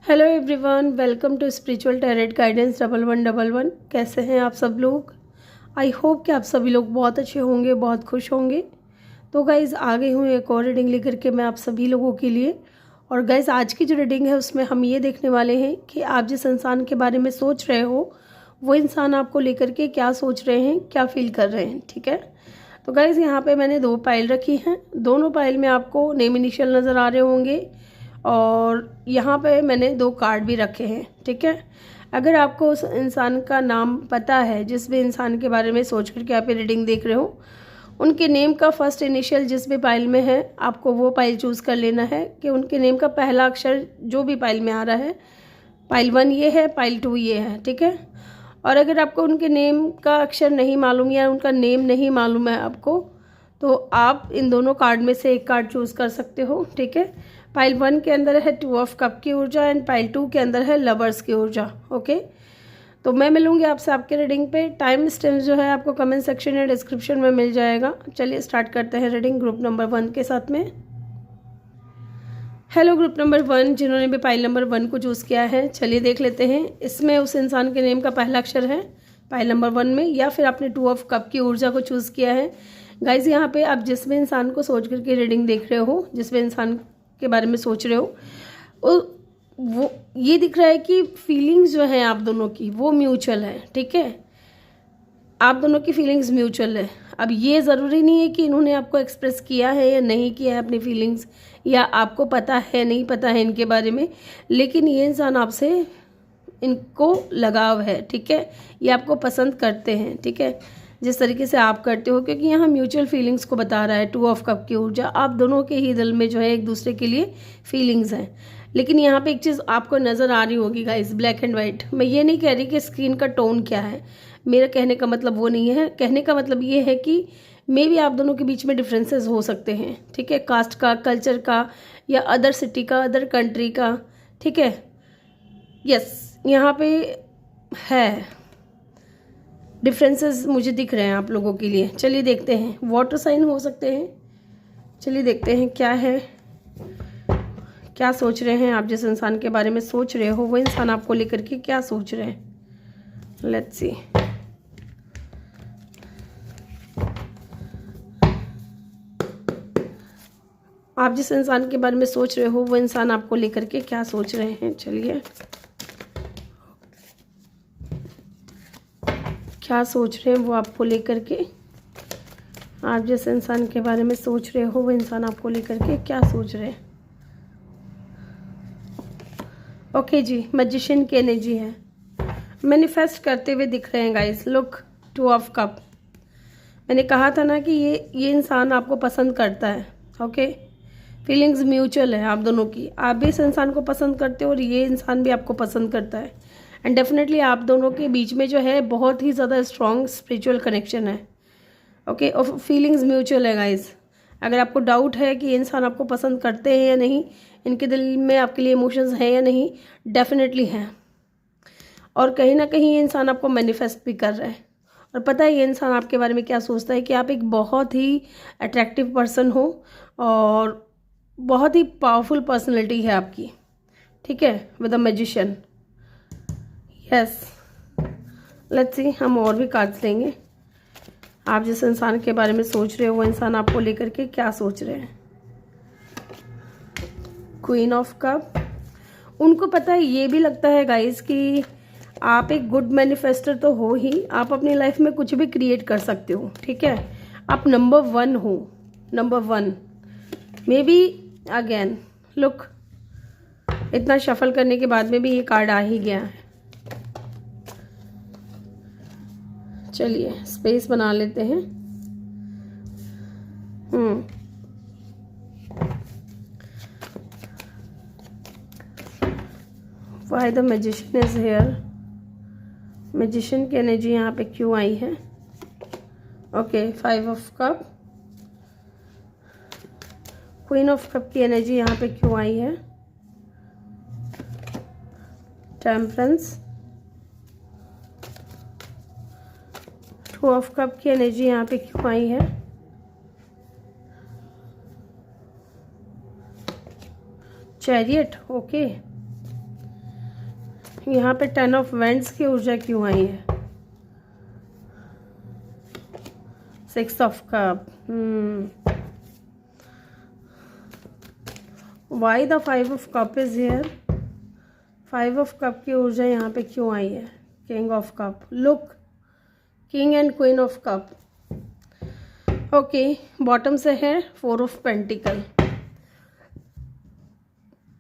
Hello everyone, welcome to spiritual tarot guidance 1111। कैसे हैं आप सब लोग? आई होप कि आप सभी लोग बहुत अच्छे होंगे, बहुत खुश होंगे। तो गाइज़ आ गई हूँ एक और रीडिंग लेकर के मैं आप सभी लोगों के लिए। और गाइज़ आज की जो रीडिंग है उसमें हम ये देखने वाले हैं कि आप जिस इंसान के बारे में सोच रहे हो वो इंसान आपको लेकर के क्या सोच रहे हैं, क्या फील कर रहे हैं। ठीक है, तो गाइज़ यहाँ पे मैंने 2 पाइल रखी हैं। दोनों पाइल में आपको नेम इनिशियल नज़र आ रहे होंगे और यहाँ पे मैंने 2 कार्ड भी रखे हैं। ठीक है, अगर आपको उस इंसान का नाम पता है, जिस भी इंसान के बारे में सोच करके आप ये रीडिंग देख रहे हो, उनके नेम का फर्स्ट इनिशियल जिस भी पाइल में है आपको वो पाइल चूज़ कर लेना है कि उनके नेम का पहला अक्षर जो भी पाइल में आ रहा है, पाइल 1 ये है, पाइल 2 ये है। ठीक है, और अगर आपको उनके नेम का अक्षर नहीं मालूम या उनका नेम नहीं मालूम है आपको, तो आप इन दोनों कार्ड में से एक कार्ड चूज़ कर सकते हो। ठीक है, पाइल 1 के अंदर है 2 ऑफ कप की ऊर्जा एंड पाइल 2 के अंदर है लवर्स की ऊर्जा। ओके, तो मैं मिलूंगी आपसे आपके रीडिंग पे। टाइम स्टैम्प जो है आपको कमेंट सेक्शन या डिस्क्रिप्शन में मिल जाएगा। चलिए स्टार्ट करते हैं रीडिंग ग्रुप नंबर 1 के साथ में। हेलो ग्रुप नंबर 1, जिन्होंने भी पाइल नंबर 1 को चूज़ किया है, चलिए देख लेते हैं इसमें उस इंसान के नेम का पहला अक्षर है पाइल नंबर 1 में, या फिर आपने 2 ऑफ कप की ऊर्जा को चूज़ किया है। गाइज यहाँ पे आप जिस भी इंसान को सोच करके रीडिंग देख रहे हो, जिस भी इंसान के बारे में सोच रहे हो, वो ये दिख रहा है कि फीलिंग्स जो है आप दोनों की वो म्यूचुअल है। ठीक है, आप दोनों की फीलिंग्स म्यूचुअल है। अब ये ज़रूरी नहीं है कि इन्होंने आपको एक्सप्रेस किया है या नहीं किया है अपनी फीलिंग्स, या आपको पता है नहीं पता है इनके बारे में, लेकिन ये इंसान आपसे, इनको लगाव है। ठीक है, ये आपको पसंद करते हैं। ठीक है, जिस तरीके से आप करते हो, क्योंकि यहाँ म्यूचुअल फीलिंग्स को बता रहा है 2 ऑफ कप की ऊर्जा। आप दोनों के ही दिल में जो है एक दूसरे के लिए फीलिंग्स हैं। लेकिन यहाँ पे एक चीज़ आपको नज़र आ रही होगी गाइस, ब्लैक एंड वाइट। मैं ये नहीं कह रही कि स्क्रीन का टोन क्या है, मेरा कहने का मतलब वो नहीं है। कहने का मतलब ये है कि मे बी आप दोनों के बीच में डिफरेंसेस हो सकते हैं। ठीक है, कास्ट का, कल्चर का, या अदर सिटी का, अदर कंट्री का। ठीक है, यस, यहाँ पे है डिफरेंसेस मुझे दिख रहे हैं आप लोगों के लिए। चलिए देखते हैं, वाटर साइन हो सकते हैं। चलिए देखते हैं क्या है, क्या सोच रहे हैं आप जिस इंसान के बारे में सोच रहे हो, वो इंसान आपको लेकर के क्या सोच रहे हैं। Let's see. आप जिस इंसान के बारे में सोच रहे हो वो इंसान आपको लेकर के क्या सोच रहे हैं। चलिए, क्या सोच रहे हैं वो आपको लेकर के। आप जिस इंसान के बारे में सोच रहे हो वो इंसान आपको लेकर के क्या सोच रहे हैं। ओके जी, मैजिशियन की एनर्जी है, मैनिफेस्ट करते हुए दिख रहे हैं गाइस। Look, 2 of cup. मैंने कहा था ना कि ये इंसान आपको पसंद करता है। ओके, फीलिंग्स म्यूचुअल है आप दोनों की। आप भी इस इंसान को पसंद करते हो और ये इंसान भी आपको पसंद करता है। एंड डेफिनेटली आप दोनों के बीच में जो है बहुत ही ज़्यादा स्ट्रॉन्ग स्पिरिचुअल कनेक्शन है। ओके, और फीलिंग्स म्यूचुअल है गाइस। अगर आपको डाउट है कि ये इंसान आपको पसंद करते हैं या नहीं, इनके दिल में आपके लिए इमोशंस हैं या नहीं, डेफिनेटली हैं। और कहीं ना कहीं ये इंसान आपको मैनिफेस्ट भी कर रहा है। और पता है ये इंसान आपके बारे में क्या सोचता है, कि आप एक बहुत ही अट्रैक्टिव पर्सन हो और बहुत ही पावरफुल पर्सनैलिटी है आपकी। ठीक है, with a magician. Yes, let's see, हम और भी कार्ड्स लेंगे। आप जिस इंसान के बारे में सोच रहे हो वो इंसान आपको लेकर के क्या सोच रहे हैं। Queen of cup. उनको पता है, ये भी लगता है गाइस कि आप एक गुड मैनिफेस्टर तो हो ही, आप अपनी लाइफ में कुछ भी क्रिएट कर सकते हो। ठीक है, आप नंबर 1 हो, number 1। May be again look, इतना शफल करने के बाद में भी ये कार्ड आ ही गया है। चलिए स्पेस बना लेते हैं। Why the magician is here. Magician की एनर्जी यहाँ पे क्यों आई है। Okay, 5 of cup. Queen of cup की एनर्जी यहाँ पे क्यों आई है। टेम्परेंस। 2 ऑफ कप की एनर्जी यहाँ पे क्यों आई है। चैरियट। ओके, यहाँ पे 10 ऑफ वेंट्स की ऊर्जा क्यों आई है? 6 of cup. Why the 5 of cup is here? 5 of cup की ऊर्जा यहाँ पे क्यों आई है? King of cup. Look, king and queen of cup. Okay, bottom से है 4 ऑफ पेंटिकल।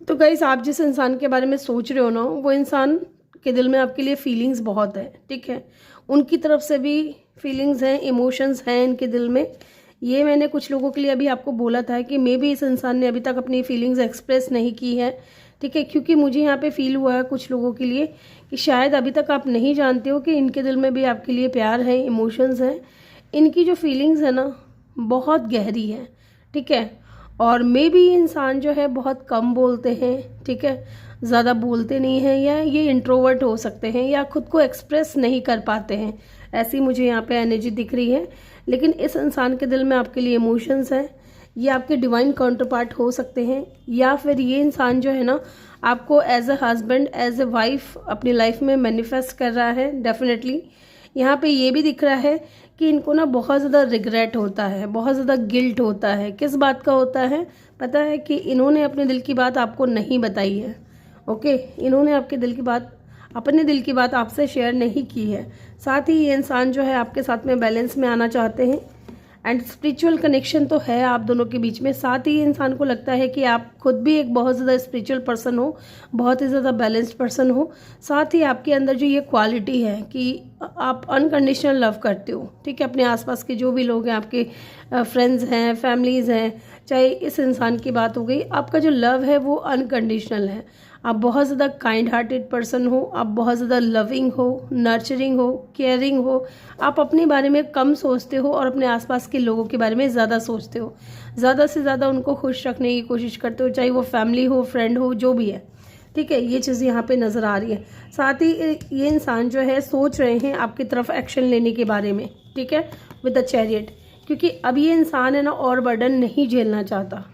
तो गाइस, आप जिस इंसान के बारे में सोच रहे हो ना, वो इंसान के दिल में आपके लिए फीलिंग्स बहुत है, ठीक है। उनकी तरफ से भी फीलिंग्स हैं, इमोशंस हैं इनके दिल में। ये मैंने कुछ लोगों के लिए अभी आपको बोला था कि मे बी इस इंसान ने अभी तक अपनी फीलिंग्स एक्सप्रेस नहीं की है, ठीक है। क्योंकि मुझे यहाँ पे फील हुआ है कुछ लोगों के लिए कि शायद अभी तक आप नहीं जानते हो कि इनके दिल में भी आपके लिए प्यार है, इमोशंस हैं। इनकी जो फीलिंग्स है ना, बहुत गहरी है, ठीक है। और मे बी इंसान जो है बहुत कम बोलते हैं, ठीक है, ज़्यादा बोलते नहीं हैं, या ये इंट्रोवर्ट हो सकते हैं, या खुद को एक्सप्रेस नहीं कर पाते हैं। ऐसी मुझे यहाँ पे एनर्जी दिख रही है। लेकिन इस इंसान के दिल में आपके लिए इमोशंस हैं। ये आपके डिवाइन काउंटर पार्ट हो सकते हैं, या फिर ये इंसान जो है ना, आपको as a husband, as a wife अपनी लाइफ में मैनिफेस्ट कर रहा है। डेफिनेटली यहाँ पे ये भी दिख रहा है कि इनको ना बहुत ज़्यादा रिग्रेट होता है, बहुत ज़्यादा गिल्ट होता है। किस बात का होता है पता है? कि इन्होंने अपने दिल की बात आपको नहीं बताई है। ओके, इन्होंने आपके दिल की बात, अपने दिल की बात आपसे शेयर नहीं की है। साथ ही ये इंसान जो है आपके साथ में बैलेंस में आना चाहते हैं, एंड स्पिरिचुअल कनेक्शन तो है आप दोनों के बीच में। साथ ही इंसान को लगता है कि आप खुद भी एक बहुत ज़्यादा स्पिरिचुअल पर्सन हो, बहुत ही ज़्यादा बैलेंस्ड पर्सन हो। साथ ही आपके अंदर जो ये क्वालिटी है कि आप अनकंडीशनल लव करते हो, ठीक है। अपने आसपास के जो भी लोग हैं, आपके फ्रेंड्स हैं, फैमिलीज़ हैं, चाहे इस इंसान की बात हो गई, आपका जो लव है वो अनकंडीशनल है। आप बहुत ज़्यादा काइंड हार्टेड पर्सन हो, आप बहुत ज़्यादा लविंग हो, नर्चरिंग हो, केयरिंग हो। आप अपने बारे में कम सोचते हो और अपने आसपास के लोगों के बारे में ज़्यादा सोचते हो। ज़्यादा से ज़्यादा उनको खुश रखने की कोशिश करते हो, चाहे वो फैमिली हो, फ्रेंड हो, जो भी है, ठीक है। ये चीज़ यहाँ पे नज़र आ रही है। साथ ही ये इंसान जो है सोच रहे हैं आपकी तरफ एक्शन लेने के बारे में, ठीक है, विद द चैरियट। क्योंकि अब ये इंसान है ना और बर्डन नहीं झेलना चाहता।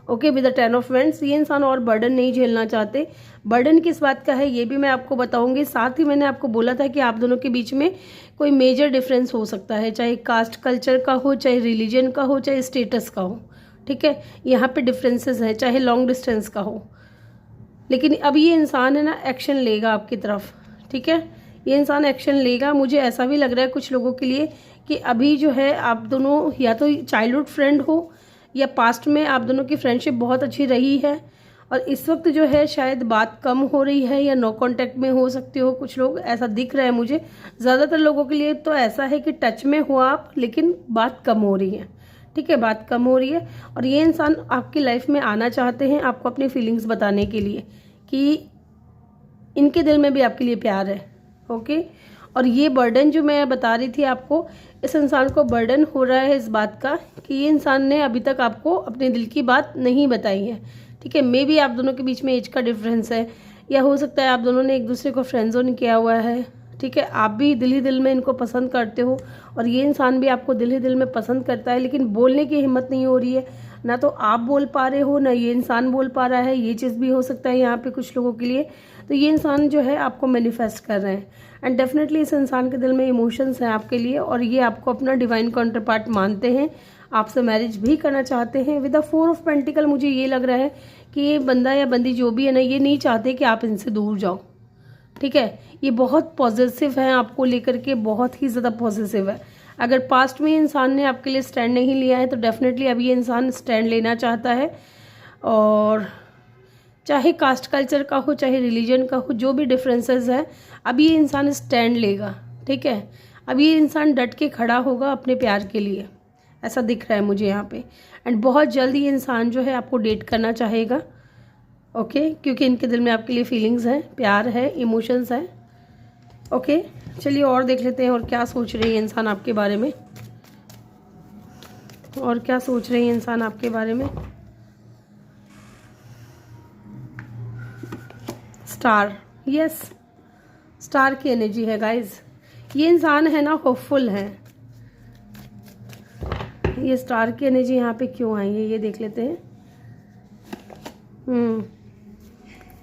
Okay, with the 10 of vents ये इंसान और बर्डन नहीं झेलना चाहते। बर्डन किस बात का है ये भी मैं आपको बताऊंगी। साथ ही मैंने आपको बोला था कि आप दोनों के बीच में कोई मेजर डिफरेंस हो सकता है, चाहे कास्ट कल्चर का हो, चाहे रिलीजन का हो, चाहे स्टेटस का हो, ठीक है। यहाँ पे डिफरेंसेस हैं, चाहे लॉन्ग डिस्टेंस का हो। लेकिन अब ये इंसान है ना एक्शन लेगा आपकी तरफ, ठीक है। ये इंसान एक्शन लेगा। मुझे ऐसा भी लग रहा है कुछ लोगों के लिए कि अभी जो है आप दोनों या तो चाइल्डहुड फ्रेंड हो, या पास्ट में आप दोनों की फ्रेंडशिप बहुत अच्छी रही है, और इस वक्त जो है शायद बात कम हो रही है, या नो कांटेक्ट में हो सकते हो कुछ लोग, ऐसा दिख रहा है मुझे। ज़्यादातर लोगों के लिए तो ऐसा है कि टच में हो आप, लेकिन बात कम हो रही है, ठीक है, बात कम हो रही है। और ये इंसान आपकी लाइफ में आना चाहते हैं आपको अपनी फीलिंग्स बताने के लिए कि इनके दिल में भी आपके लिए प्यार है। ओके, और ये बर्डन जो मैं बता रही थी आपको, इस इंसान को बर्डन हो रहा है इस बात का कि ये इंसान ने अभी तक आपको अपने दिल की बात नहीं बताई है, ठीक है। मे बी आप दोनों के बीच में एज का डिफरेंस है, या हो सकता है आप दोनों ने एक दूसरे को फ्रेंड जोन किया हुआ है, ठीक है। आप भी दिल ही दिल में इनको पसंद करते हो, और ये इंसान भी आपको दिल ही दिल में पसंद करता है, लेकिन बोलने की हिम्मत नहीं हो रही है। ना तो आप बोल पा रहे हो, ना ये इंसान बोल पा रहा है। ये चीज़ भी हो सकता है यहाँ पे कुछ लोगों के लिए। तो ये इंसान जो है आपको मैनिफेस्ट कर रहे हैं, एंड डेफिनेटली इस इंसान के दिल में इमोशंस हैं आपके लिए, और ये आपको अपना डिवाइन काउंटर पार्ट मानते हैं, आपसे मैरिज भी करना चाहते हैं। विद द 4 ऑफ पेंटिकल मुझे ये लग रहा है कि ये बंदा या बंदी जो भी है ना, ये नहीं चाहते कि आप इनसे दूर जाओ, ठीक है। ये बहुत पॉजिटिव है आपको लेकर के, बहुत ही ज़्यादा पॉजिटिव है। अगर पास्ट में इंसान ने आपके लिए स्टैंड नहीं लिया है, तो डेफिनेटली अब ये इंसान स्टैंड लेना चाहता है। और चाहे कास्ट कल्चर का हो, चाहे रिलीजन का हो, जो भी डिफरेंसेस है, अब ये इंसान स्टैंड लेगा, ठीक है। अब ये इंसान डट के खड़ा होगा अपने प्यार के लिए, ऐसा दिख रहा है मुझे यहाँ पे। एंड बहुत जल्द ये इंसान जो है आपको डेट करना चाहेगा, ओके, क्योंकि इनके दिल में आपके लिए फीलिंग्स हैं, प्यार है, इमोशंस है। ओके, चलिए और देख लेते हैं और क्या सोच रही है इंसान आपके बारे में, और क्या सोच रही है इंसान आपके बारे में। स्टार, यस, स्टार की एनर्जी है गाइज। ये इंसान है ना होपफुल है। ये स्टार की एनर्जी यहाँ पे क्यों आई है ये देख लेते हैं।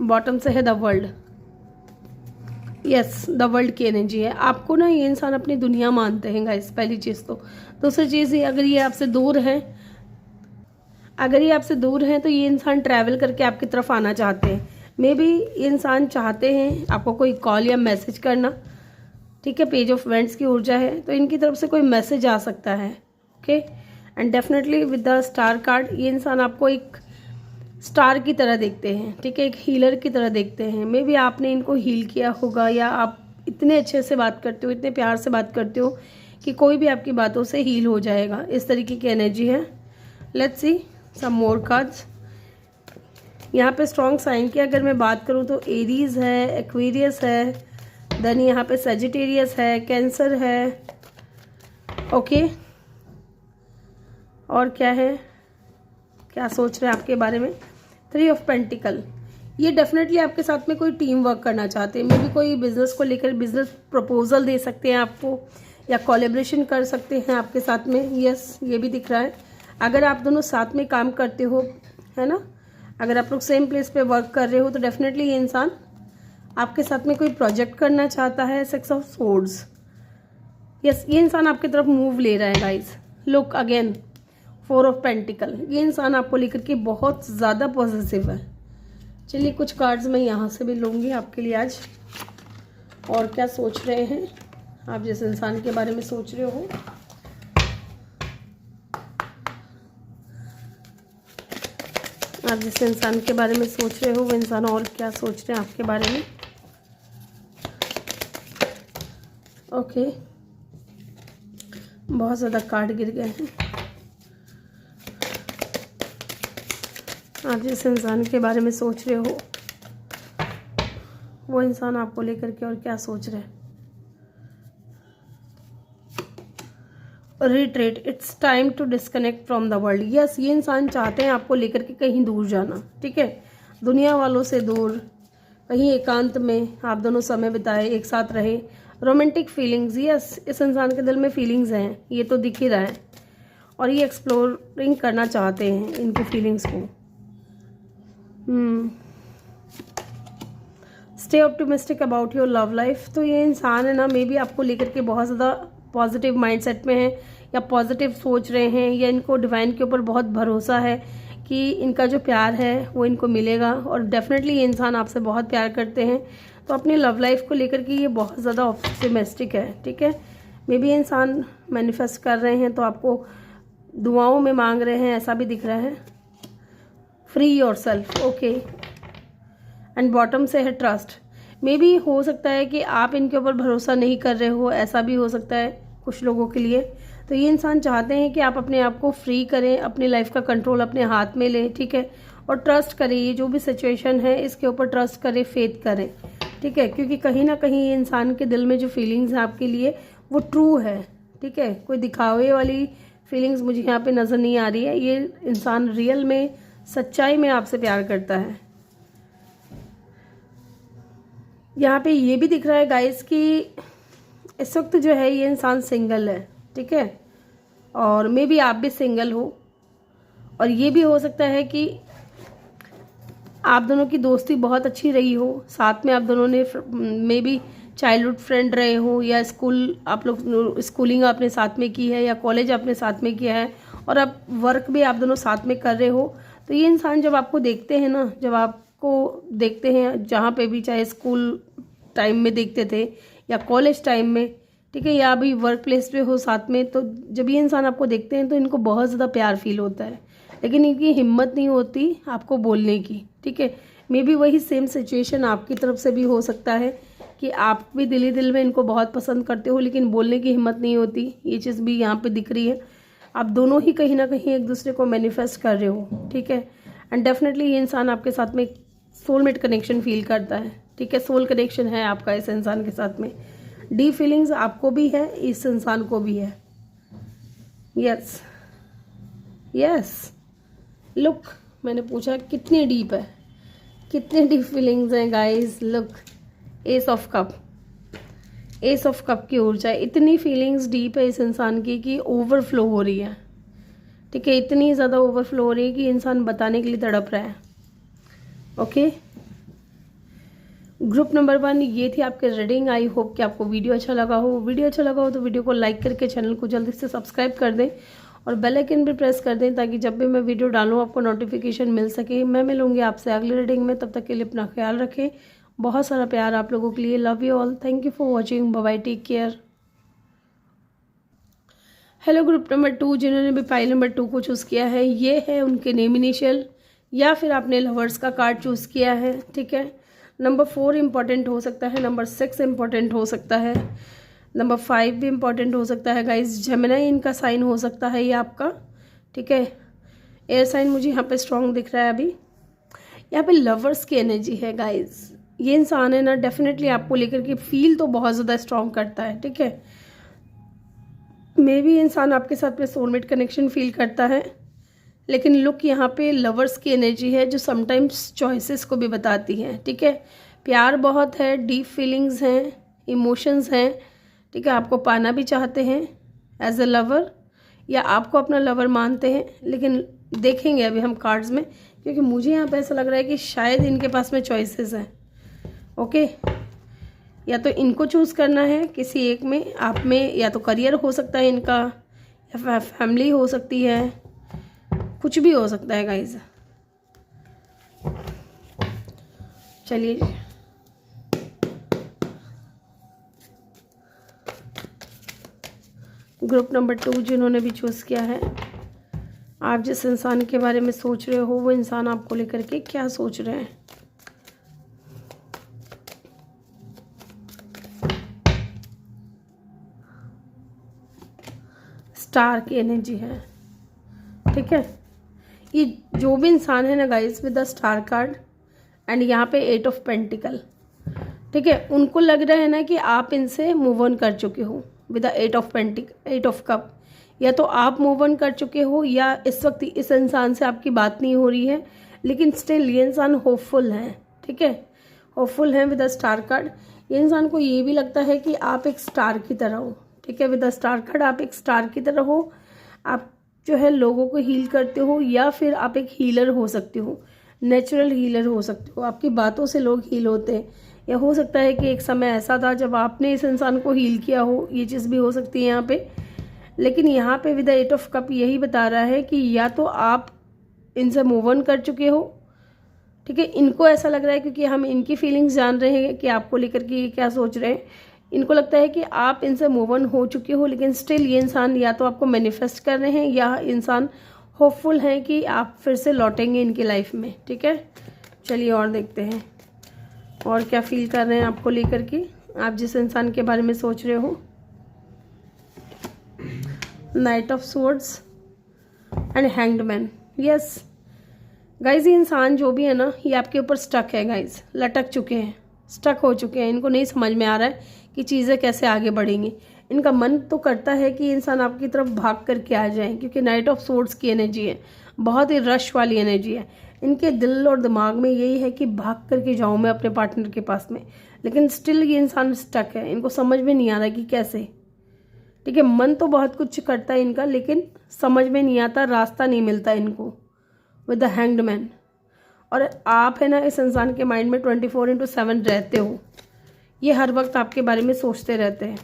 बॉटम से है the world, yes, the world की एनर्जी है। आपको ना ये इंसान अपनी दुनिया मानते हैं गाइस, पहली चीज़ तो। दूसरी चीज़ ये, अगर ये आपसे दूर हैं, तो ये इंसान ट्रैवल करके आपकी तरफ आना चाहते हैं। मे बी ये इंसान चाहते हैं आपको कोई कॉल या मैसेज करना, ठीक है। पेज ऑफ वेंट्स की ऊर्जा है, तो इनकी तरफ से कोई मैसेज आ सकता है, okay. And definitely with the star card, ये इंसान आपको एक स्टार की तरह देखते हैं, ठीक है, एक हीलर की तरह देखते हैं। मे बी आपने इनको हील किया होगा, या आप इतने अच्छे से बात करते हो, इतने प्यार से बात करते हो कि कोई भी आपकी बातों से हील हो जाएगा। इस तरीके की एनर्जी है। Let's see some more cards. यहाँ पे स्ट्रॉन्ग साइन की अगर मैं बात करूँ तो एरीज है, एक्वेरियस है, देन यहाँ पे सजिटेरियस है, कैंसर है, ओके। और क्या है, क्या सोच रहे हैं आपके बारे में? 3 ऑफ पेंटिकल। ये डेफिनेटली आपके साथ में कोई टीम वर्क करना चाहते हैं। मे बी कोई बिजनेस को लेकर बिजनेस प्रपोजल दे सकते हैं आपको, या कोलैबोरेशन कर सकते हैं आपके साथ में। यस, ये भी दिख रहा है। अगर आप दोनों साथ में काम करते हो, है ना, अगर आप लोग सेम प्लेस पे वर्क कर रहे हो, तो डेफिनेटली ये इंसान आपके साथ में कोई प्रोजेक्ट करना चाहता है। 6 ऑफ सोर्ड्स। यस, ये इंसान आपकी तरफ मूव ले रहा है guys. Look again, 4 of pentacle. ये इंसान आपको लेकर के बहुत ज़्यादा पॉजिटिव है। चलिए कुछ कार्ड्स मैं यहाँ से भी लूँगी आपके लिए आज। और क्या सोच रहे हैं आप, जिस इंसान के बारे में सोच रहे हो? आप जिस इंसान के बारे में सोच रहे हो, वो इंसान और क्या सोच रहे हैं आपके बारे में? ओके, बहुत ज़्यादा कार्ड गिर गए हैं। आप जिस इंसान के बारे में सोच रहे हो, वो इंसान आपको लेकर के और क्या सोच रहे हैं? Retreat, it's time to disconnect from the world. Yes, ये इंसान चाहते हैं आपको लेकर के कहीं दूर जाना, ठीक है, दुनिया वालों से दूर, कहीं एकांत में आप दोनों समय बिताए, एक साथ रहे। रोमांटिक फीलिंग्स, यस, इस इंसान के दिल में फीलिंग्स हैं, ये तो दिख ही रहा है। और ये एक्सप्लोरिंग करना चाहते हैं इनकी फीलिंग्स को। Stay optimistic about your love life. तो ये इंसान है ना, मे बी आपको लेकर के बहुत ज़्यादा पॉजिटिव माइंडसेट में है, या पॉजिटिव सोच रहे हैं, या इनको डिवाइन के ऊपर बहुत भरोसा है कि इनका जो प्यार है वो इनको मिलेगा। और डेफिनेटली ये इंसान आपसे बहुत प्यार करते हैं, तो अपनी लव लाइफ को लेकर के ये बहुत ज़्यादा ऑप्टिमिस्टिक है, ठीक है। मे बी ये इंसान मैनिफेस्ट कर रहे हैं, तो आपको दुआओं में मांग रहे हैं, ऐसा भी दिख रहा है। Free yourself, okay. And bottom से है ट्रस्ट। मे बी हो सकता है कि आप इनके ऊपर भरोसा नहीं कर रहे हो, ऐसा भी हो सकता है कुछ लोगों के लिए। तो ये इंसान चाहते हैं कि आप अपने आप को फ्री करें, अपनी लाइफ का कंट्रोल अपने हाथ में लें, ठीक है, और ट्रस्ट करें। ये जो भी सिचुएशन है इसके ऊपर ट्रस्ट करें, फेथ करें, ठीक है, क्योंकि कहीं ना कहीं ये इंसान के दिल में जो फीलिंग्स है आपके लिए वो ट्रू है, ठीक है। कोई दिखावे वाली फीलिंग्स मुझे यहाँ पे नज़र नहीं आ रही है। ये इंसान रियल में, सच्चाई में आपसे प्यार करता है। यहाँ पे ये भी दिख रहा है गाइस कि इस वक्त जो है ये इंसान सिंगल है, ठीक है, और मे बी आप भी सिंगल हो। और ये भी हो सकता है कि आप दोनों की दोस्ती बहुत अच्छी रही हो, साथ में आप दोनों ने मे बी चाइल्डहुड फ्रेंड रहे हो, या स्कूल आप लोग स्कूलिंग आपने साथ में की है, या कॉलेज आपने साथ में किया है, और अब वर्क भी आप दोनों साथ में कर रहे हो। तो ये इंसान जब आपको देखते हैं ना, जब आपको देखते हैं जहाँ पे भी, चाहे स्कूल टाइम में देखते थे या कॉलेज टाइम में, ठीक है, या अभी वर्क प्लेस पे हो साथ में, तो जब ये इंसान आपको देखते हैं तो इनको बहुत ज़्यादा प्यार फील होता है, लेकिन इनकी हिम्मत नहीं होती आपको बोलने की, ठीक है। मे बी वही सेम सिचुएशन आपकी तरफ से भी हो सकता है कि आप भी दिल ही दिल में इनको बहुत पसंद करते हो, लेकिन बोलने की हिम्मत नहीं होती। ये चीज़ भी यहाँ पे दिख रही है। आप दोनों ही कहीं ना कहीं एक दूसरे को मैनिफेस्ट कर रहे हो, ठीक है। एंड डेफिनेटली ये इंसान आपके साथ में सोलमेट कनेक्शन फील करता है, ठीक है, सोल कनेक्शन है आपका इस इंसान के साथ में। डीप फीलिंग्स आपको भी है, इस इंसान को भी है। यस यस, लुक, मैंने पूछा कितनी डीप है, कितनी डीप फीलिंग्स हैं guys. Look, S of cup, S of cup की ऊर्जा, इतनी फीलिंग्स डीप है इस इंसान की कि ओवरफ्लो हो रही है, ठीक है, इतनी ज़्यादा ओवरफ्लो हो रही है कि इंसान बताने के लिए तड़प रहा है। ओके, ग्रुप नंबर 1 ये थी आपकी रीडिंग। आई होप कि आपको वीडियो अच्छा लगा हो। वीडियो अच्छा लगा हो तो वीडियो को लाइक करके चैनल को जल्दी से सब्सक्राइब कर दें और बेल आइकन भी प्रेस कर दें ताकि जब भी मैं वीडियो डालूँ आपको नोटिफिकेशन मिल सके। मैं मिलूंगी आपसे अगली रीडिंग में, तब तक के लिए अपना ख्याल रखें। बहुत सारा प्यार आप लोगों के लिए। Love you all. Thank you for watching. Bye bye, take care. Hello group number 2 जिन्होंने भी फाइल नंबर 2 को चूज़ किया है, ये है उनके नेम इनिशियल या फिर आपने लवर्स का कार्ड चूज़ किया है। ठीक है, नंबर 4 इम्पॉर्टेंट हो सकता है, नंबर 6 इम्पॉर्टेंट हो सकता है, नंबर 5 भी इम्पॉर्टेंट हो सकता है गाइज। जेमिनी इनका साइन हो सकता है ये आपका। ठीक है, एयर साइन मुझे यहाँ पे स्ट्रॉन्ग दिख रहा है। अभी यहाँ पे लवर्स की एनर्जी है गाइज। ये इंसान है ना, डेफिनेटली आपको लेकर के फील तो बहुत ज़्यादा स्ट्रॉन्ग करता है। ठीक है, मे भी इंसान आपके साथ में सोलमेट कनेक्शन फील करता है, लेकिन लुक यहाँ पे लवर्स की एनर्जी है जो समटाइम्स चॉइसेस को भी बताती है। ठीक है, प्यार बहुत है, डीप फीलिंग्स हैं, इमोशंस हैं। ठीक है, आपको पाना भी चाहते हैं एज अ लवर या आपको अपना लवर मानते हैं, लेकिन देखेंगे अभी हम कार्ड्स में, क्योंकि मुझे यहाँ पे ऐसा लग रहा है कि शायद इनके पास में चॉइसेस हैं। ओके, या तो इनको चूज़ करना है किसी एक में, आप में, या तो करियर हो सकता है इनका, या फैमिली हो सकती है, कुछ भी हो सकता है गाइज। चलिए ग्रुप नंबर 2 जिन्होंने भी चूज़ किया है, आप जिस इंसान के बारे में सोच रहे हो वो इंसान आपको लेकर के क्या सोच रहे हैं। स्टार की एनर्जी है। ठीक है, ये जो भी इंसान है ना guys with the star card and यहाँ पे 8 ऑफ पेंटिकल। ठीक है, उनको लग रहा है ना कि आप इनसे मूव ऑन कर चुके हो विद द 8 ऑफ कप। या तो आप मूव ऑन कर चुके हो या इस वक्त इस इंसान से आपकी बात नहीं हो रही है, लेकिन स्टिल ये इंसान होपफुल है। ठीक है, होपफुल है विद द स्टार कार्ड। ये इंसान को ये भी लगता है कि आप एक स्टार की तरह हो। ठीक है, विद द स्टार कार्ड आप एक स्टार की तरह हो। आप जो है लोगों को हील करते हो, या फिर आप एक हीलर हो सकते हो, नेचुरल हीलर हो सकते हो। आपकी बातों से लोग हील होते हैं, या हो सकता है कि एक समय ऐसा था जब आपने इस इंसान को हील किया हो। ये चीज़ भी हो सकती है यहाँ पे। लेकिन यहाँ पे विद द 8 ऑफ कप यही बता रहा है कि या तो आप इनसे मूव ऑन कर चुके हो। ठीक है, इनको ऐसा लग रहा है, क्योंकि हम इनकी फीलिंग्स जान रहे हैं कि आपको लेकर के ये क्या सोच रहे हैं। इनको लगता है कि आप इनसे मूव ऑन हो चुके हो, लेकिन स्टिल ये इंसान या तो आपको मैनिफेस्ट कर रहे हैं, या इंसान होपफुल हैं कि आप फिर से लौटेंगे इनकी लाइफ में। ठीक है, चलिए और देखते हैं और क्या फील कर रहे हैं आपको लेकर के, आप जिस इंसान के बारे में सोच रहे हो। Night of swords and hanged man. Yes guys, ये इंसान जो भी है ना, ये आपके ऊपर स्टक है गाइज, लटक चुके हैं, स्टक हो चुके हैं। इनको नहीं समझ में आ रहा है कि चीज़ें कैसे आगे बढ़ेंगी। इनका मन तो करता है कि इंसान आपकी तरफ भाग करके आ जाए, क्योंकि नाइट ऑफ स्वॉर्ड्स की एनर्जी है, बहुत ही रश वाली एनर्जी है। इनके दिल और दिमाग में यही है कि भाग करके जाऊँ मैं अपने पार्टनर के पास में, लेकिन स्टिल ये इंसान स्टक है। इनको समझ में नहीं आ रहा कि कैसे। ठीक है, मन तो बहुत कुछ करता है इनका, लेकिन समझ में नहीं आता, रास्ता नहीं मिलता इनको विद द हैंग्ड मैन। और आप है ना इस इंसान के माइंड में 24/7 रहते हो। ये हर वक्त आपके बारे में सोचते रहते हैं।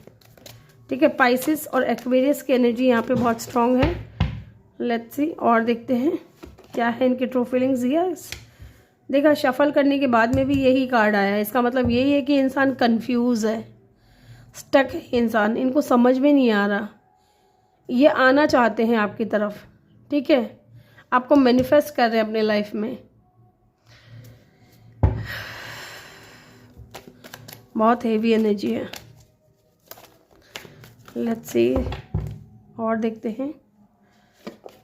ठीक है, पाइसिस और एक्वेरियस की एनर्जी यहाँ पे बहुत स्ट्रांग है। लेट्स सी और देखते हैं क्या है इनकी ट्रू फीलिंग्स। यस, देखा शफल करने के बाद में भी यही कार्ड आया है। इसका मतलब यही है कि इंसान कंफ्यूज है, स्टक है इंसान, इनको समझ में नहीं आ रहा। ये आना चाहते हैं आपकी तरफ। ठीक है, आपको मैनिफेस्ट कर रहे हैं अपने लाइफ में। बहुत हेवी एनर्जी है। लेट्स सी और देखते हैं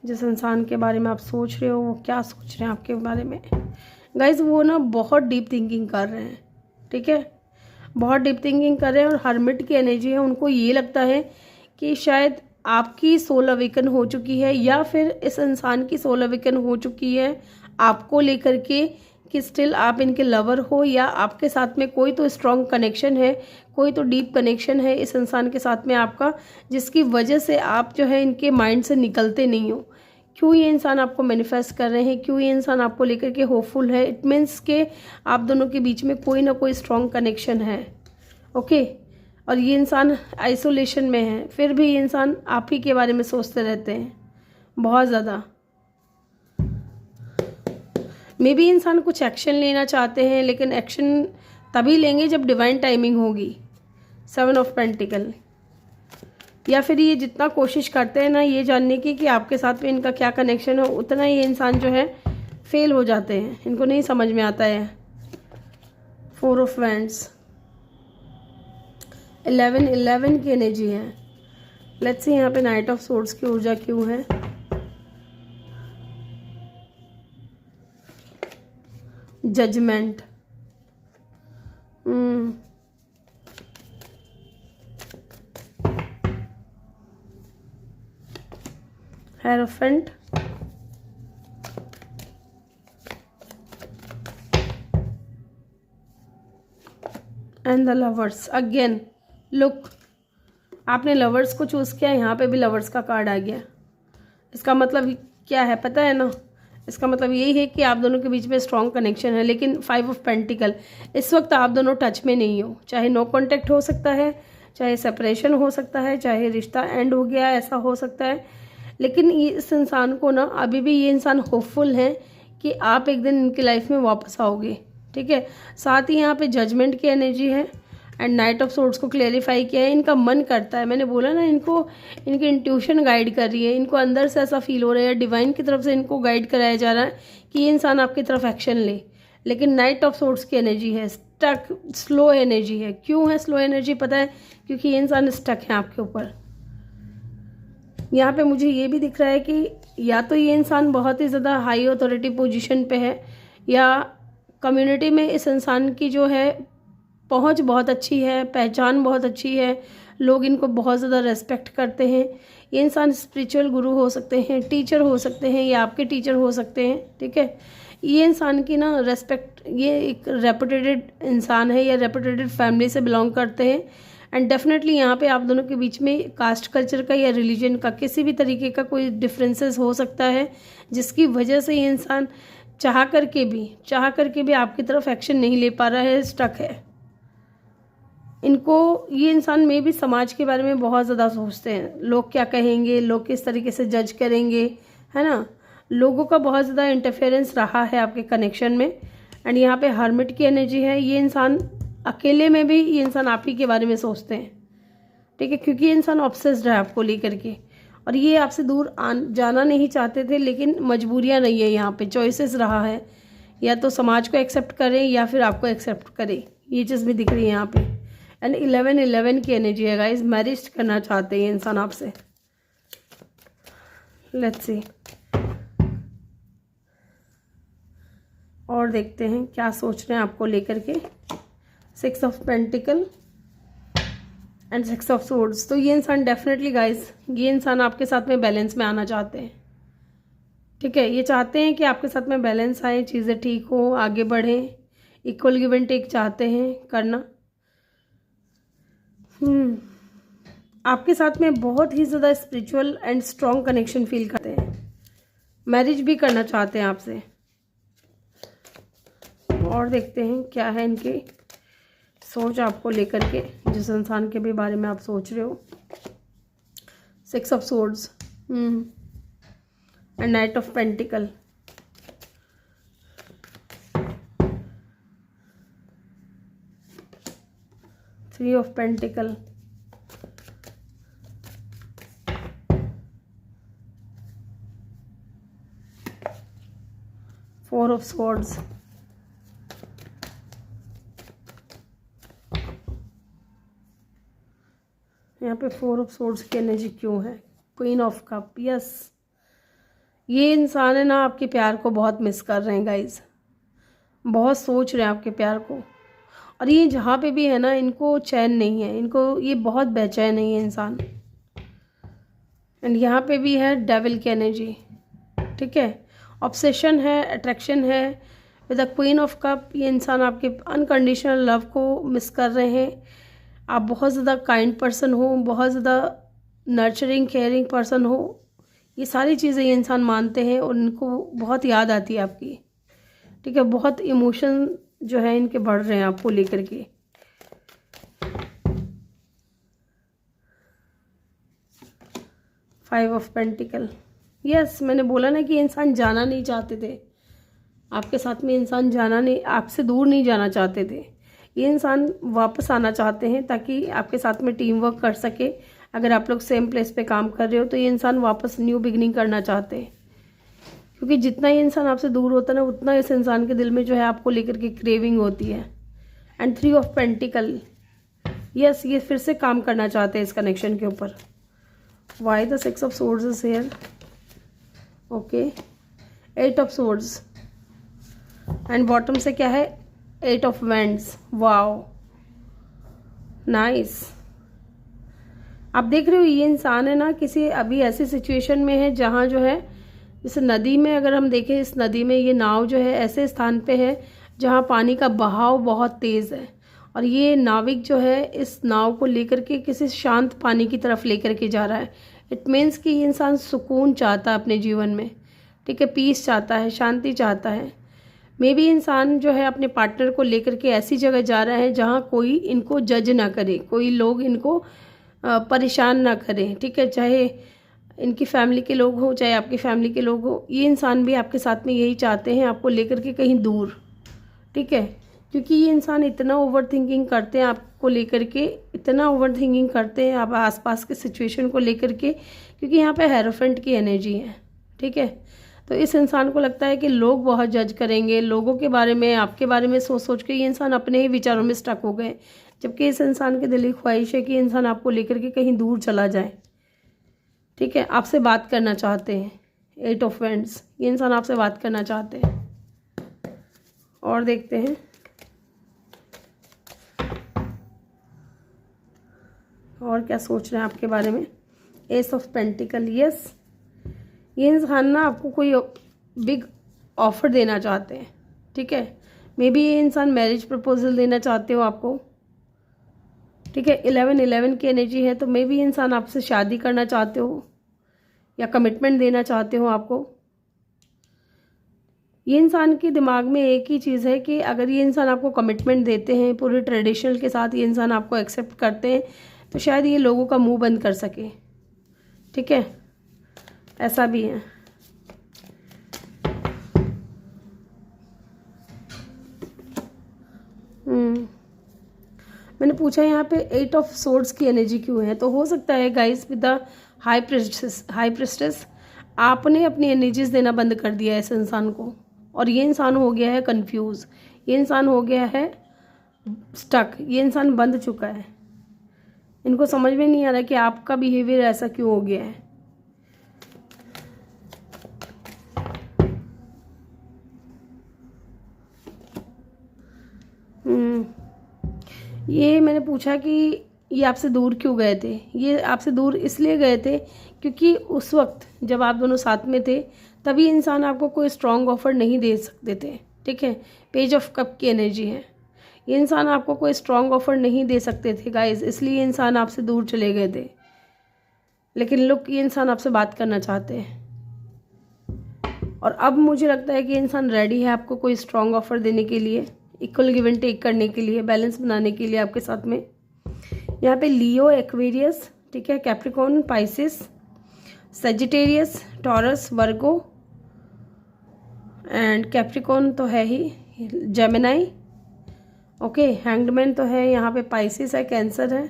जिस इंसान के बारे में आप सोच रहे हो वो क्या सोच रहे हैं आपके बारे में। गाइज, वो ना बहुत डीप थिंकिंग कर रहे हैं। ठीक है, बहुत डीप थिंकिंग कर रहे हैं, और हर्मिट की एनर्जी है। उनको ये लगता है कि शायद आपकी सोल अवेकन हो चुकी है, या फिर इस इंसान की सोल अवेकन हो चुकी है आपको लेकर के, कि स्टिल आप इनके लवर हो, या आपके साथ में कोई तो स्ट्रॉन्ग कनेक्शन है, कोई तो डीप कनेक्शन है इस इंसान के साथ में आपका, जिसकी वजह से आप जो है इनके माइंड से निकलते नहीं हो। क्यों ये इंसान आपको मैनिफेस्ट कर रहे हैं, क्यों ये इंसान आपको लेकर के होपफुल है। इट मीन्स के आप दोनों के बीच में कोई ना कोई स्ट्रॉन्ग कनेक्शन है। ओके, और ये इंसान आइसोलेशन में है, फिर भी ये इंसान आप ही के बारे में सोचते रहते हैं बहुत ज़्यादा। मे बी इंसान कुछ एक्शन लेना चाहते हैं, लेकिन एक्शन तभी लेंगे जब डिवाइन टाइमिंग होगी। 7 ऑफ पेंटिकल, या फिर ये जितना कोशिश करते हैं ना ये जानने की कि आपके साथ में इनका क्या कनेक्शन है, उतना ये इंसान जो है फेल हो जाते हैं, इनको नहीं समझ में आता है। 4 ऑफ वैंड्स, 11 की एनर्जी है। लेट्स सी यहाँ पे नाइट ऑफ सोर्ड्स की ऊर्जा क्यों है। Judgement, hierophant, and the lovers again. Look, आपने लवर्स को चूज किया, यहाँ पे भी लवर्स का कार्ड आ गया। इसका मतलब क्या है पता है ना, इसका मतलब यही है कि आप दोनों के बीच में स्ट्रॉन्ग कनेक्शन है। लेकिन 5 ऑफ पेंटिकल, इस वक्त आप दोनों टच में नहीं हो। चाहे नो कांटेक्ट हो सकता है, चाहे सेपरेशन हो सकता है, चाहे रिश्ता एंड हो गया ऐसा हो सकता है। लेकिन इस इंसान को ना अभी भी ये इंसान होपफुल है कि आप एक दिन इनकी लाइफ में वापस आओगे। ठीक है, साथ ही यहाँ पे जजमेंट की एनर्जी है एंड नाइट ऑफ सोर्ड्स को क्लेरिफाई किया है। इनका मन करता है, मैंने बोला ना, इनको इनकी इंट्यूशन गाइड कर रही है, इनको अंदर से ऐसा फील हो रहा है, डिवाइन की तरफ से इनको गाइड कराया जा रहा है कि ये इंसान आपकी तरफ एक्शन ले। लेकिन नाइट ऑफ सोर्ड्स की एनर्जी है स्टक, स्लो एनर्जी है। क्यों है स्लो एनर्जी पता है? क्योंकि ये इंसान स्टक है आपके ऊपर। यहाँ पे मुझे ये भी दिख रहा है कि या तो ये इंसान बहुत ही ज़्यादा हाई अथॉरिटी पोजीशन पे है, या कम्युनिटी में इस इंसान की जो है पहुंच बहुत अच्छी है, पहचान बहुत अच्छी है, लोग इनको बहुत ज़्यादा रेस्पेक्ट करते हैं। ये इंसान स्पिरिचुअल गुरु हो सकते हैं, टीचर हो सकते हैं, या आपके टीचर हो सकते हैं। ठीक है, ये इंसान की ना रेस्पेक्ट, ये एक रेपुटेटेड इंसान है या रेपुटेटेड फैमिली से बिलोंग करते हैं। एंड डेफिनेटली यहाँ पे आप दोनों के बीच में कास्ट कल्चर का या रिलीजन का किसी भी तरीके का कोई डिफरेंसेस हो सकता है, जिसकी वजह से ये इंसान चाह करके भी आपकी तरफ एक्शन नहीं ले पा रहा है, स्टक है। इनको ये इंसान में भी समाज के बारे में बहुत ज़्यादा सोचते हैं, लोग क्या कहेंगे, लोग किस तरीके से जज करेंगे, है ना। लोगों का बहुत ज़्यादा इंटरफेरेंस रहा है आपके कनेक्शन में। एंड यहाँ पे हर्मिट की एनर्जी है। ये इंसान अकेले में भी ये इंसान आप ही के बारे में सोचते हैं। ठीक है, क्योंकि ये इंसान ऑब्सेस्ड है आपको लेकर के, और ये आपसे दूर जाना नहीं चाहते थे, लेकिन मजबूरियाँ नहीं है, यहाँ पे चॉइसेस रहा है, या तो समाज को एक्सेप्ट करें या फिर आपको एक्सेप्ट करें। ये चीज़ भी दिख रही है यहाँ पे। एंड 11 की एनर्जी है गाइस, मैरिज करना चाहते हैं इंसान आपसे। लेट्स सी, और देखते हैं क्या सोच रहे हैं आपको लेकर के। 6 of pentacle and 6 of swords. तो ये इंसान डेफिनेटली गाइस, ये इंसान आपके साथ में बैलेंस में आना चाहते हैं। ठीक है, ये चाहते हैं कि आपके साथ में बैलेंस आए, चीज़ें ठीक हो, आगे बढ़ें, इक्वल गिव एंड टेक चाहते हैं करना। आपके साथ में बहुत ही ज़्यादा spiritual and strong connection feel करते हैं, मैरिज भी करना चाहते हैं आपसे। और देखते हैं क्या है इनकी सोच आपको लेकर के, जिस इंसान के भी बारे में आप सोच रहे हो। 6 of swords and night of pentacle. Three of pentacle, four of swords, यहाँ पे 4 ऑफ स्वॉर्ड्स की एनर्जी क्यों है? Queen of cup. यस, ये इंसान है ना आपके प्यार को बहुत मिस कर रहे हैं गाइज, बहुत सोच रहे हैं आपके प्यार को, और ये जहाँ पे भी है ना इनको चैन नहीं है, इनको ये बहुत बेचैन है ये इंसान। एंड यहाँ पे भी है डेविल की एनर्जी। ठीक है, ऑब्सेशन है, अट्रैक्शन है with the queen of cup. ये इंसान आपके अनकंडीशनल लव को मिस कर रहे हैं। आप बहुत ज़्यादा काइंड पर्सन हो, बहुत ज़्यादा नर्चरिंग केयरिंग पर्सन हो, ये सारी चीज़ें ये इंसान मानते हैं और इनको बहुत याद आती है आपकी, ठीक है। बहुत इमोशन जो है इनके बढ़ रहे हैं आपको लेकर के। फाइव ऑफ पेंटिकल, यस मैंने बोला ना कि इंसान जाना नहीं चाहते थे आपके साथ में, इंसान जाना नहीं, आपसे दूर नहीं जाना चाहते थे। ये इंसान वापस आना चाहते हैं ताकि आपके साथ में टीम वर्क कर सके। अगर आप लोग सेम प्लेस पे काम कर रहे हो तो ये इंसान वापस न्यू बिगनिंग करना चाहते हैं, क्योंकि जितना ये इंसान आपसे दूर होता है ना उतना इस इंसान के दिल में जो है आपको लेकर के क्रेविंग होती है। And three of pentacle, yes ये फिर से काम करना चाहते हैं इस कनेक्शन के ऊपर। Why the six of swords is here, okay, eight of swords and bottom से क्या है, eight of wands. Wow nice. आप देख रहे हो ये इंसान है ना किसी अभी ऐसी सिचुएशन में है जहाँ जो है, जैसे नदी में अगर हम देखें, इस नदी में ये नाव जो है ऐसे स्थान पे है जहाँ पानी का बहाव बहुत तेज़ है, और ये नाविक जो है इस नाव को लेकर के किसी शांत पानी की तरफ लेकर के जा रहा है। इट मीन्स कि ये इंसान सुकून चाहता है अपने जीवन में, ठीक है, पीस चाहता है, शांति चाहता है। मे बी इंसान जो है अपने पार्टनर को लेकर के ऐसी जगह जा रहा है जहाँ कोई इनको जज ना करे, कोई लोग इनको परेशान ना करें, ठीक है, चाहे इनकी फैमिली के लोग हों चाहे आपकी फैमिली के लोग हों। ये इंसान भी आपके साथ में यही चाहते हैं, आपको लेकर के कहीं दूर, ठीक है, क्योंकि ये इंसान इतना ओवर थिंकिंग करते हैं आपको लेकर के, इतना ओवर थिंकिंग करते हैं आप आसपास के सिचुएशन को लेकर के, क्योंकि यहाँ पे हेरोफेंट की एनर्जी है, ठीक है। तो इस इंसान को लगता है कि लोग बहुत जज करेंगे, लोगों के बारे में, आपके बारे में सोच सोच के ये इंसान अपने ही विचारों में स्टक हो गए, जबकि इस इंसान की दिली ख्वाहिश है कि इंसान आपको लेकर के कहीं दूर चला जाए, ठीक है, आपसे बात करना चाहते हैं। एट ऑफ वैंड्स, ये इंसान आपसे बात करना चाहते हैं। और देखते हैं और क्या सोच रहे हैं आपके बारे में। एस ऑफ पेंटिकल, यस ये इंसान ना आपको कोई बिग ऑफर देना चाहते हैं, ठीक है, मे बी ये इंसान मैरिज प्रपोजल देना चाहते हो आपको, ठीक है। 11-11 की एनर्जी है, तो मे बी इंसान आपसे शादी करना चाहते हो या कमिटमेंट देना चाहते हो आपको। ये इंसान के दिमाग में एक ही चीज़ है कि अगर ये इंसान आपको कमिटमेंट देते हैं, पूरे ट्रेडिशनल के साथ ये इंसान आपको एक्सेप्ट करते हैं, तो शायद ये लोगों का मुंह बंद कर सके, ठीक है, ऐसा भी है। मैंने पूछा यहाँ पे 8 ऑफ सोर्ड्स की एनर्जी क्यों है, तो हो सकता है guys with the high priestess आपने अपनी एनर्जीज देना बंद कर दिया है इस इंसान को, और ये इंसान हो गया है कंफ्यूज, ये इंसान हो गया है स्टक, ये इंसान बंद चुका है। इनको समझ में नहीं आ रहा कि आपका बिहेवियर ऐसा क्यों हो गया है। ये मैंने पूछा कि ये आपसे दूर क्यों गए थे। ये आपसे दूर इसलिए गए थे क्योंकि उस वक्त जब आप दोनों साथ में थे तभी इंसान आपको कोई स्ट्रॉन्ग ऑफर नहीं दे सकते थे, ठीक है। पेज ऑफ कप की एनर्जी है, ये इंसान आपको कोई स्ट्रॉन्ग ऑफर नहीं दे सकते थे गाइस, इसलिए इंसान आपसे दूर चले गए थे। लेकिन लोग, ये इंसान आपसे बात करना चाहते हैं, और अब मुझे लगता है कि इंसान रेडी है आपको कोई स्ट्रॉन्ग ऑफर देने के लिए, इक्वल गिव एंड टेक करने के लिए, बैलेंस बनाने के लिए आपके साथ में। यहाँ पे लियो, एक्वेरियस, ठीक है, Capricorn, Pisces, Sagittarius, taurus, Virgo and Capricorn तो है ही, जेमिनाई, ओके, हैंग्डमैन तो है, यहाँ पे पाइसिस है, कैंसर है।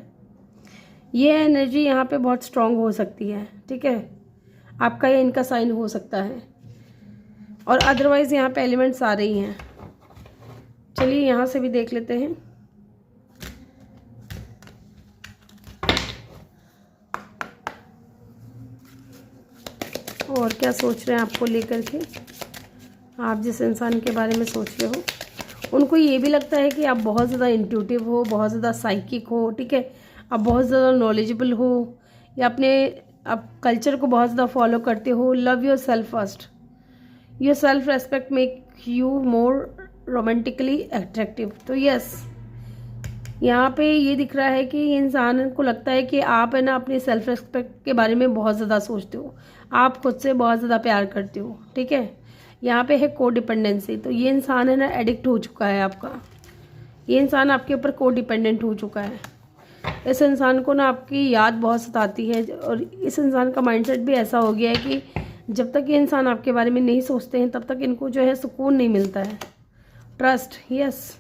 ये एनर्जी यहाँ पे बहुत स्ट्रांग हो सकती है, ठीक है, आपका या इनका साइन हो सकता है, और अदरवाइज़ यहाँ पे एलिमेंट्स आ रही हैं। चलिए यहाँ से भी देख लेते हैं। और क्या सोच रहे हैं आपको लेकर के, आप जिस इंसान के बारे में सोच रहे हो उनको ये भी लगता है कि आप बहुत ज़्यादा इंट्यूटिव हो, बहुत ज़्यादा साइकिक हो, ठीक है, आप बहुत ज़्यादा नॉलेजेबल हो, या आप कल्चर को बहुत ज़्यादा फॉलो करते हो। Love your self first, your self respect make you more romantically attractive. तो यस, यहाँ पे ये दिख रहा है कि ये इंसान को लगता है कि आप है ना अपने सेल्फ रिस्पेक्ट के बारे में बहुत ज़्यादा सोचते हो, आप खुद से बहुत ज़्यादा प्यार करते हो, ठीक है। यहाँ पे है को डिपेंडेंसी, तो ये इंसान है ना एडिक्ट हो चुका है आपका, ये इंसान आपके ऊपर को डिपेंडेंट हो चुका है। इस इंसान को ना आपकी याद बहुत सताती है और इस इंसान का माइंडसेट भी ऐसा हो गया है कि जब तक ये इंसान आपके बारे में नहीं सोचते हैं तब तक इनको जो है सुकून नहीं मिलता है। ट्रस्ट, यस,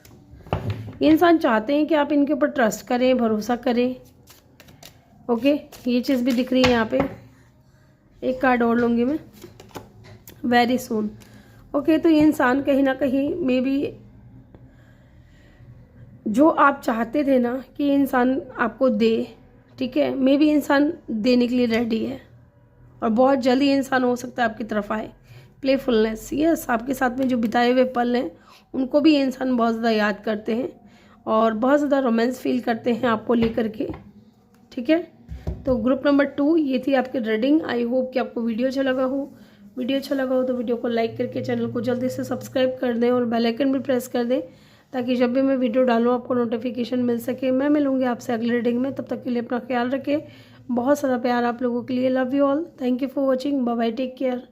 ये इंसान चाहते हैं कि आप इनके ऊपर ट्रस्ट करें, भरोसा करें। ओके, ये चीज़ भी दिख रही है यहाँ पे। एक कार्ड और लूँगी मैं, वेरी सून। ओके, तो ये इंसान कहीं ना कहीं मे बी जो आप चाहते थे ना कि ये इंसान आपको दे, ठीक है, मे बी इंसान देने के लिए रेडी है और बहुत जल्दी ये इंसान हो सकता है आपकी तरफ आए। प्लेफुलनेस, यस, आपके साथ में जो बिताए हुए पल हैं उनको भी ये इंसान बहुत ज़्यादा याद करते हैं और बहुत ज़्यादा रोमांस फील करते हैं आपको लेकर के, ठीक है। तो ग्रुप नंबर 2 ये थी आपकी रीडिंग। आई होप कि आपको वीडियो अच्छा लगा हो। वीडियो अच्छा लगा हो तो वीडियो को लाइक करके चैनल को जल्दी से सब्सक्राइब कर दें और बेल आइकन भी प्रेस कर दें ताकि जब भी मैं वीडियो डालूँ आपको नोटिफिकेशन मिल सके। मैं मिलूँगी आपसे अगली रीडिंग में, तब तक के लिए अपना ख्याल रखें। बहुत सारा प्यार आप लोगों के लिए। Love you all, thank you for watching, bye bye, take care.